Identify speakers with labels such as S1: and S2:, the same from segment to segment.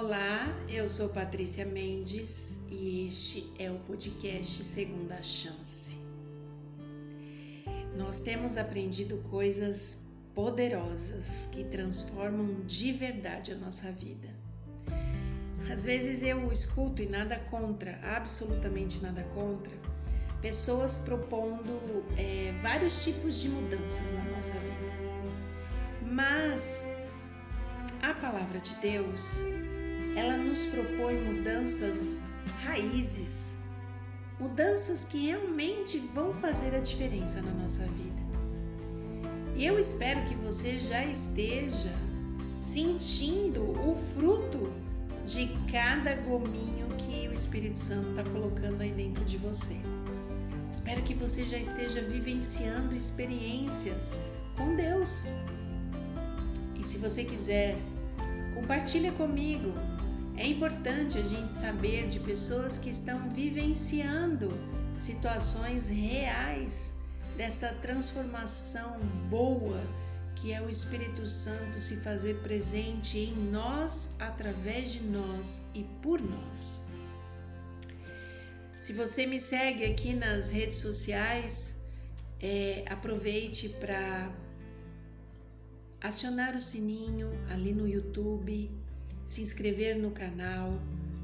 S1: Olá, eu sou Patrícia Mendes e este é o podcast Segunda Chance. Nós temos aprendido coisas poderosas que transformam de verdade a nossa vida. Às vezes eu escuto, e nada contra, absolutamente nada contra, pessoas propondo vários tipos de mudanças na nossa vida. Mas a palavra de Deus, ela nos propõe mudanças raízes, mudanças que realmente vão fazer a diferença na nossa vida. E eu espero que você já esteja sentindo o fruto de cada gominho que o Espírito Santo está colocando aí dentro de você. Espero que você já esteja vivenciando experiências com Deus. E se você quiser, compartilha comigo. É importante a gente saber de pessoas que estão vivenciando situações reais dessa transformação boa que é o Espírito Santo se fazer presente em nós, através de nós e por nós. Se você me segue aqui nas redes sociais, aproveite para acionar o sininho ali no YouTube, se inscrever no canal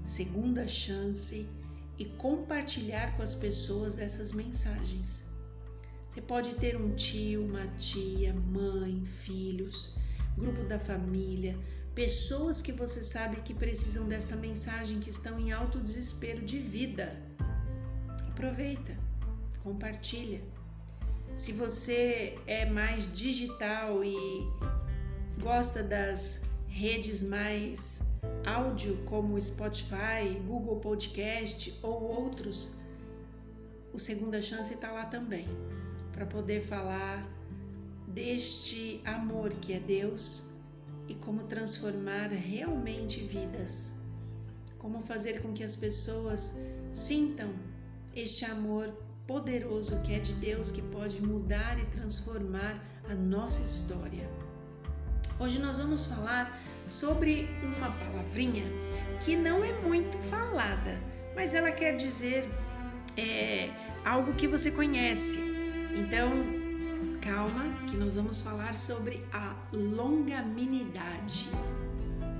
S1: Segunda Chance e compartilhar com as pessoas essas mensagens. Você pode ter um tio, uma tia, mãe, filhos, grupo da família, pessoas que você sabe que precisam desta mensagem, que estão em alto desespero de vida. Aproveita, compartilha. Se você é mais digital e gosta das redes mais áudio como Spotify, Google Podcast ou outros, o Segunda Chance está lá também, para poder falar deste amor que é Deus e como transformar realmente vidas, como fazer com que as pessoas sintam este amor poderoso que é de Deus, que pode mudar e transformar a nossa história. Hoje nós vamos falar sobre uma palavrinha que não é muito falada, mas ela quer dizer algo que você conhece. Então, calma, que nós vamos falar sobre a longanimidade.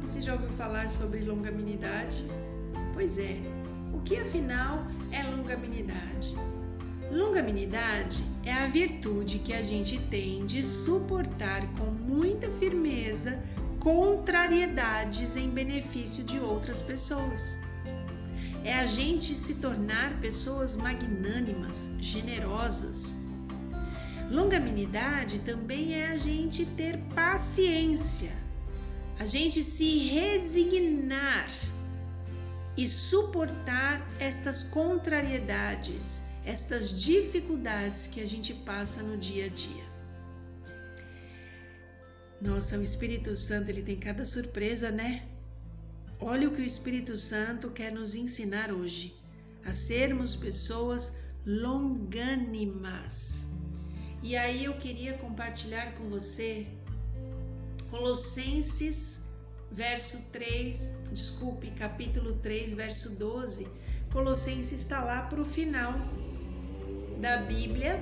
S1: Você já ouviu falar sobre longanimidade? Pois é. O que afinal é longanimidade? Longanimidade é a virtude que a gente tem de suportar com muita firmeza contrariedades em benefício de outras pessoas. É a gente se tornar pessoas magnânimas, generosas. Longanimidade também é a gente ter paciência, a gente se resignar e suportar estas contrariedades, estas dificuldades que a gente passa no dia a dia. Nossa, o Espírito Santo, ele tem cada surpresa, né? Olha o que o Espírito Santo quer nos ensinar hoje, a sermos pessoas longânimas. E aí eu queria compartilhar com você capítulo 3, verso 12. Colossenses está lá para o final da Bíblia.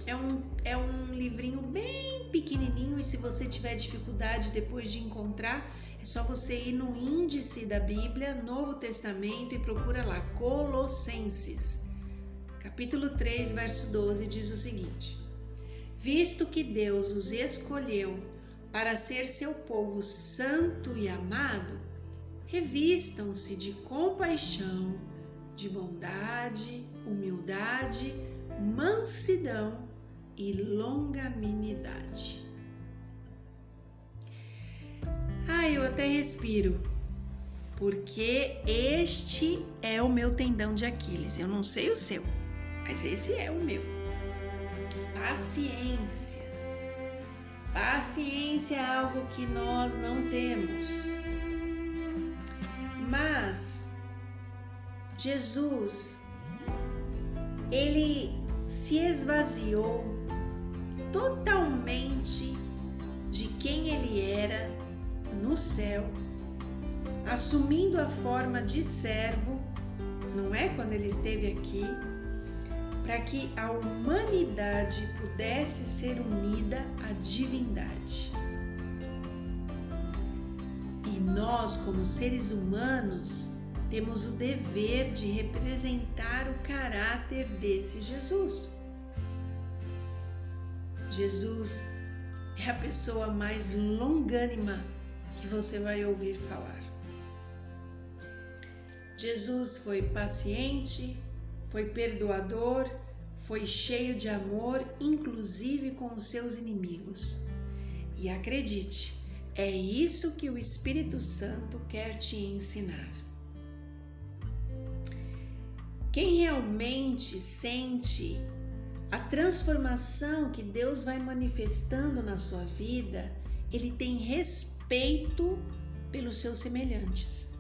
S1: É um livrinho bem pequenininho, e se você tiver dificuldade depois de encontrar, é só você ir no índice da Bíblia, Novo Testamento, e procura lá, Colossenses. Capítulo 3, verso 12 diz o seguinte: visto que Deus os escolheu para ser seu povo santo e amado, revistam-se de compaixão, de bondade, humildade, mansidão e longanimidade. Eu até respiro, porque este é o meu tendão de Aquiles. Eu não sei o seu, mas esse é o meu. Paciência. Paciência é algo que nós não temos. Mas Jesus, ele se esvaziou totalmente de quem ele era no céu, a assumindo a forma de servo, não é, quando ele esteve aqui, para que a humanidade pudesse ser unida à divindade. E nós, como seres humanos, temos o dever de representar o caráter desse Jesus. Jesus é a pessoa mais longânima que você vai ouvir falar. Jesus foi paciente, foi perdoador, foi cheio de amor, inclusive com os seus inimigos. E acredite, é isso que o Espírito Santo quer te ensinar. Quem realmente sente a transformação que Deus vai manifestando na sua vida, ele tem respeito pelos seus semelhantes.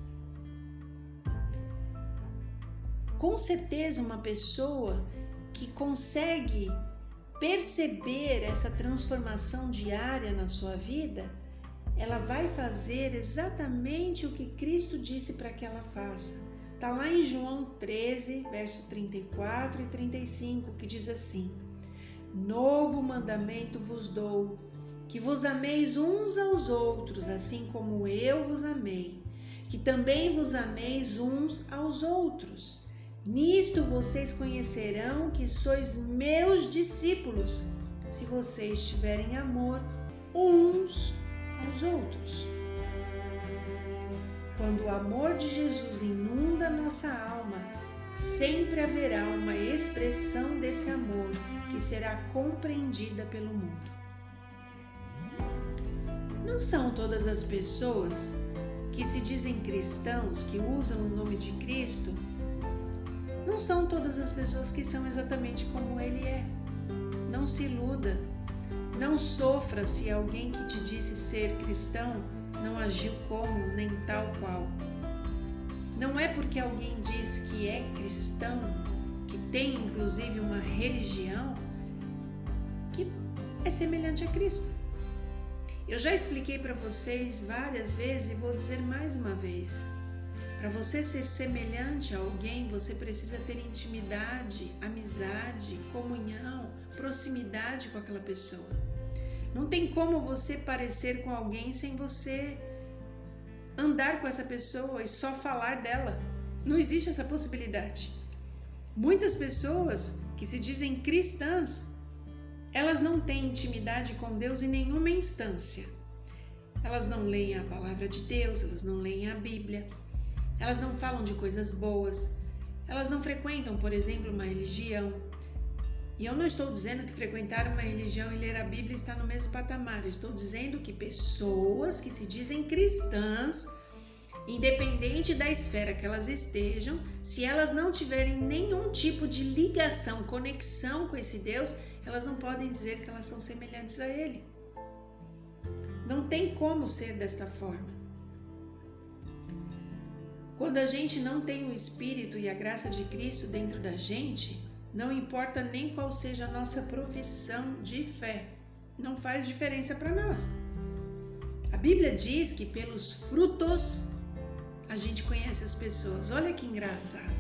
S1: Com certeza, uma pessoa que consegue perceber essa transformação diária na sua vida, ela vai fazer exatamente o que Cristo disse para que ela faça. Está lá em João 13, verso 34 e 35, que diz assim: Novo mandamento vos dou, que vos ameis uns aos outros, assim como eu vos amei, que também vos ameis uns aos outros. Nisto vocês conhecerão que sois meus discípulos, se vocês tiverem amor uns aos outros. Quando o amor de Jesus inunda nossa alma, sempre haverá uma expressão desse amor que será compreendida pelo mundo. Não são todas as pessoas que se dizem cristãos, que usam o nome de Cristo, não são todas as pessoas que são exatamente como Ele é. Não se iluda, não sofra se alguém que te disse ser cristão não agiu como nem tal qual. Não é porque alguém diz que é cristão, que tem inclusive uma religião, que é semelhante a Cristo. Eu já expliquei para vocês várias vezes e vou dizer mais uma vez. Para você ser semelhante a alguém, você precisa ter intimidade, amizade, comunhão, proximidade com aquela pessoa. Não tem como você parecer com alguém sem você andar com essa pessoa e só falar dela. Não existe essa possibilidade. Muitas pessoas que se dizem cristãs, elas não têm intimidade com Deus em nenhuma instância. Elas não leem a palavra de Deus, elas não leem a Bíblia, elas não falam de coisas boas, elas não frequentam, por exemplo, uma religião. E eu não estou dizendo que frequentar uma religião e ler a Bíblia está no mesmo patamar. Eu estou dizendo que pessoas que se dizem cristãs, independente da esfera que elas estejam, se elas não tiverem nenhum tipo de ligação, conexão com esse Deus, elas não podem dizer que elas são semelhantes a Ele. Não tem como ser desta forma. Quando a gente não tem o Espírito e a graça de Cristo dentro da gente, não importa nem qual seja a nossa profissão de fé, não faz diferença para nós. A Bíblia diz que pelos frutos a gente conhece as pessoas. Olha que engraçado.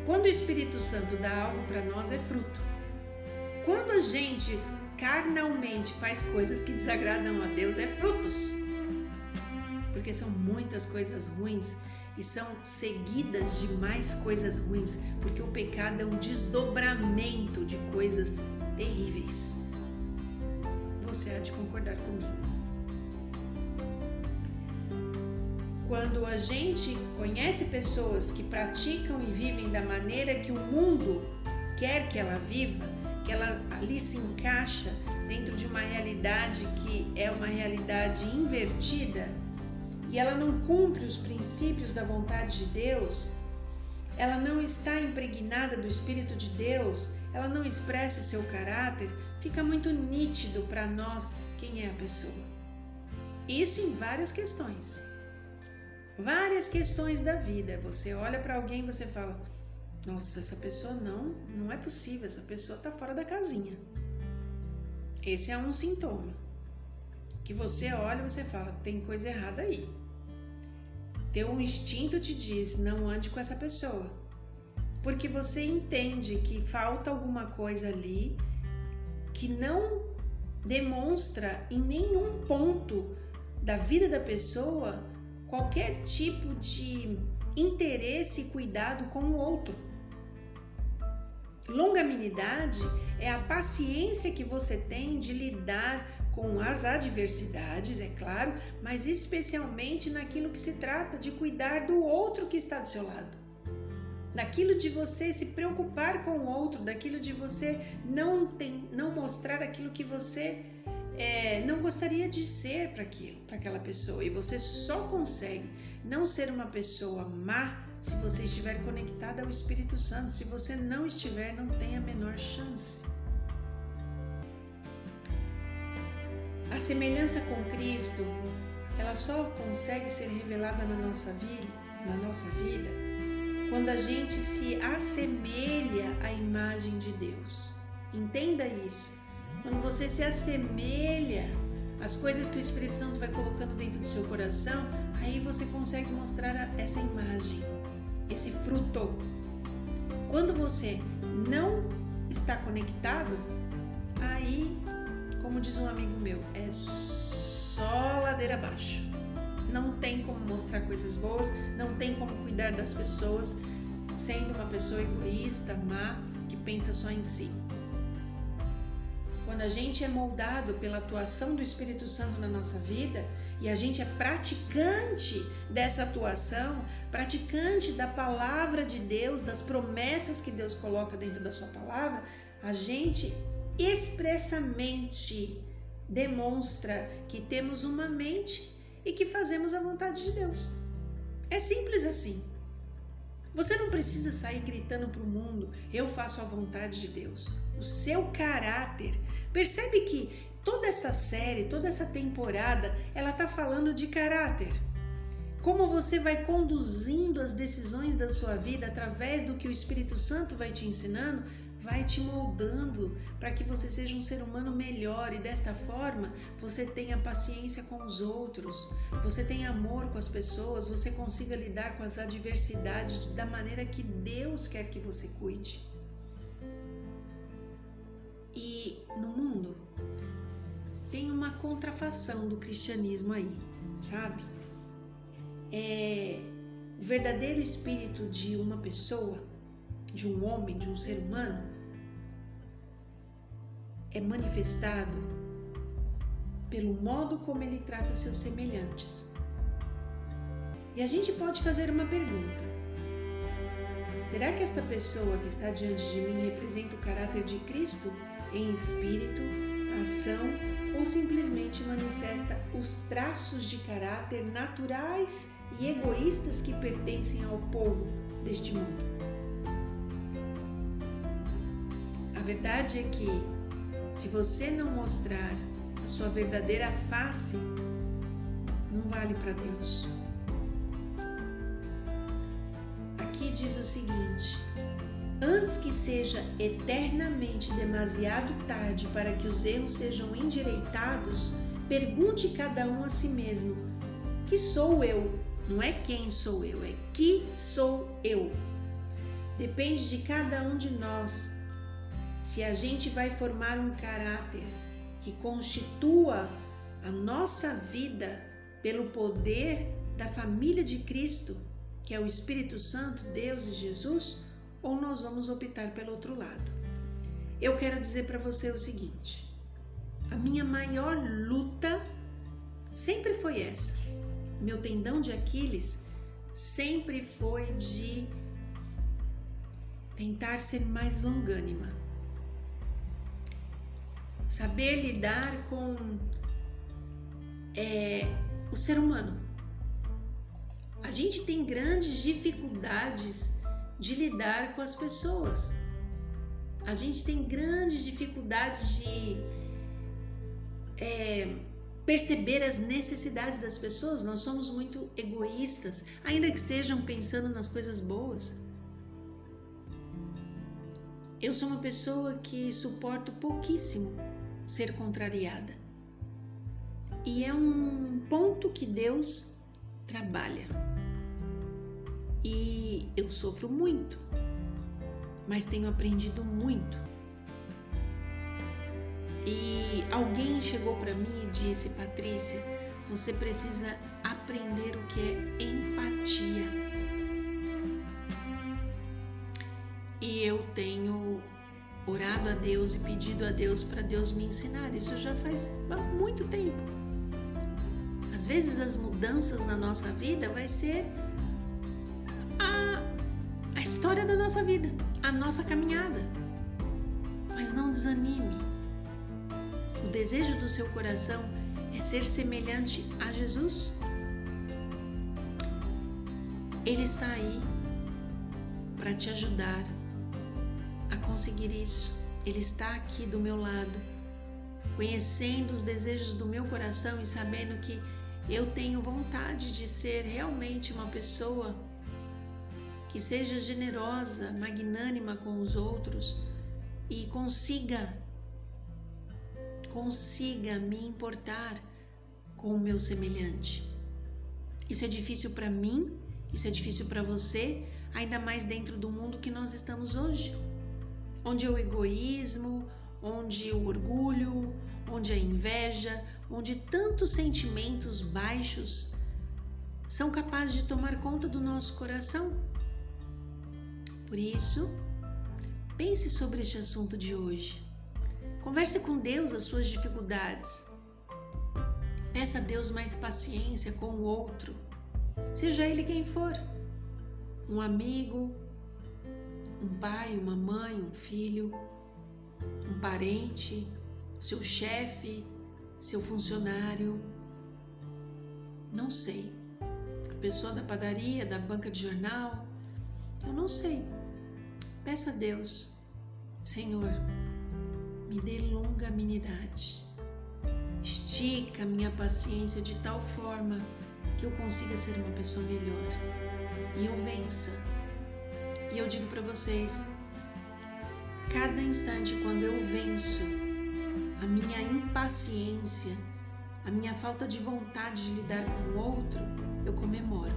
S1: Quando o Espírito Santo dá algo para nós, é fruto. Quando a gente carnalmente faz coisas que desagradam a Deus, é frutos. Porque são muitas coisas ruins e são seguidas de mais coisas ruins, porque o pecado é um desdobramento de coisas terríveis. Você há de concordar comigo. Quando a gente conhece pessoas que praticam e vivem da maneira que o mundo quer que ela viva, que ela ali se encaixa dentro de uma realidade que é uma realidade invertida, e ela não cumpre os princípios da vontade de Deus, ela não está impregnada do Espírito de Deus, ela não expressa o seu caráter, fica muito nítido para nós quem é a pessoa. Isso em várias questões. Várias questões da vida. Você olha para alguém e você fala: nossa, essa pessoa não é possível, essa pessoa está fora da casinha. Esse é um sintoma. Que você olha e você fala: tem coisa errada aí. teu instinto te diz, não ande com essa pessoa. Porque você entende que falta alguma coisa ali que não demonstra em nenhum ponto da vida da pessoa qualquer tipo de interesse e cuidado com o outro. Longanimidade é a paciência que você tem de lidar com as adversidades, é claro, mas especialmente naquilo que se trata de cuidar do outro que está do seu lado. Daquilo de você se preocupar com o outro, daquilo de você não mostrar aquilo que você não gostaria de ser para aquela pessoa. E você só consegue não ser uma pessoa má se você estiver conectada ao Espírito Santo. Se você não estiver, não tem a menor chance. A semelhança com Cristo, ela só consegue ser revelada na nossa vida, quando a gente se assemelha à imagem de Deus. Entenda isso. Quando você se assemelha às coisas que o Espírito Santo vai colocando dentro do seu coração, aí você consegue mostrar essa imagem, esse fruto. Quando você não está conectado, aí, como diz um amigo meu, é só ladeira abaixo. Não tem como mostrar coisas boas, não tem como cuidar das pessoas, sendo uma pessoa egoísta, má, que pensa só em si. Quando a gente é moldado pela atuação do Espírito Santo na nossa vida e a gente é praticante dessa atuação, praticante da palavra de Deus, das promessas que Deus coloca dentro da sua palavra, a gente expressamente demonstra que temos uma mente e que fazemos a vontade de Deus. É simples assim. Você não precisa sair gritando para o mundo, eu faço a vontade de Deus. O seu caráter. Percebe que toda essa série, toda essa temporada, ela está falando de caráter. Como você vai conduzindo as decisões da sua vida através do que o Espírito Santo vai te ensinando, vai te moldando para que você seja um ser humano melhor e desta forma você tenha paciência com os outros, você tenha amor com as pessoas, você consiga lidar com as adversidades da maneira que Deus quer que você cuide. E no mundo tem uma contrafação do cristianismo aí, sabe? O verdadeiro espírito de uma pessoa, de um homem, de um ser humano, é manifestado pelo modo como ele trata seus semelhantes. E a gente pode fazer uma pergunta: será que esta pessoa que está diante de mim representa o caráter de Cristo em espírito, ação, ou simplesmente manifesta os traços de caráter naturais e egoístas que pertencem ao povo deste mundo? A verdade é que, se você não mostrar a sua verdadeira face, não vale para Deus. Aqui diz o seguinte: antes que seja eternamente demasiado tarde para que os erros sejam endireitados, pergunte cada um a si mesmo: que sou eu? Não é quem sou eu, é que sou eu. Depende de cada um de nós se a gente vai formar um caráter que constitua a nossa vida pelo poder da família de Cristo, que é o Espírito Santo, Deus e Jesus, ou nós vamos optar pelo outro lado. Eu quero dizer para você o seguinte: a minha maior luta sempre foi essa. Meu tendão de Aquiles sempre foi de tentar ser mais longânima. Saber lidar com o ser humano. A gente tem grandes dificuldades de lidar com as pessoas. A gente tem grandes dificuldades de perceber as necessidades das pessoas. Nós somos muito egoístas, ainda que sejam pensando nas coisas boas. Eu sou uma pessoa que suporto pouquíssimo ser contrariada. E é um ponto que Deus trabalha. E eu sofro muito, mas tenho aprendido muito. E alguém chegou para mim e disse: Patrícia, você precisa aprender o que é empatia. E eu tenho orado a Deus e pedido a Deus para Deus me ensinar. Isso já faz muito tempo. Às vezes as mudanças na nossa vida vai ser a história da nossa vida, a nossa caminhada. Mas não desanime. O desejo do seu coração é ser semelhante a Jesus. Ele está aí para te ajudar a conseguir isso. Ele está aqui do meu lado, conhecendo os desejos do meu coração e sabendo que eu tenho vontade de ser realmente uma pessoa que seja generosa, magnânima com os outros e consiga me importar com o meu semelhante. Isso é difícil para mim, isso é difícil para você, ainda mais dentro do mundo que nós estamos hoje, onde o egoísmo, onde o orgulho, onde a inveja, onde tantos sentimentos baixos são capazes de tomar conta do nosso coração. Por isso, pense sobre este assunto de hoje. Converse com Deus as suas dificuldades. Peça a Deus mais paciência com o outro, seja ele quem for. Um amigo, um pai, uma mãe, um filho, um parente, seu chefe, seu funcionário, não sei, a pessoa da padaria, da banca de jornal, eu não sei. Peça a Deus: Senhor, me dê longanimidade, estica minha paciência de tal forma que eu consiga ser uma pessoa melhor e eu vença. E eu digo para vocês, cada instante quando eu venço a minha impaciência, a minha falta de vontade de lidar com o outro, eu comemoro.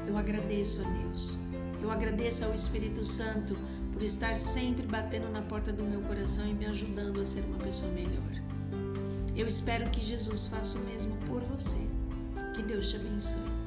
S1: Eu agradeço a Deus. Eu agradeço ao Espírito Santo por estar sempre batendo na porta do meu coração e me ajudando a ser uma pessoa melhor. Eu espero que Jesus faça o mesmo por você. Que Deus te abençoe.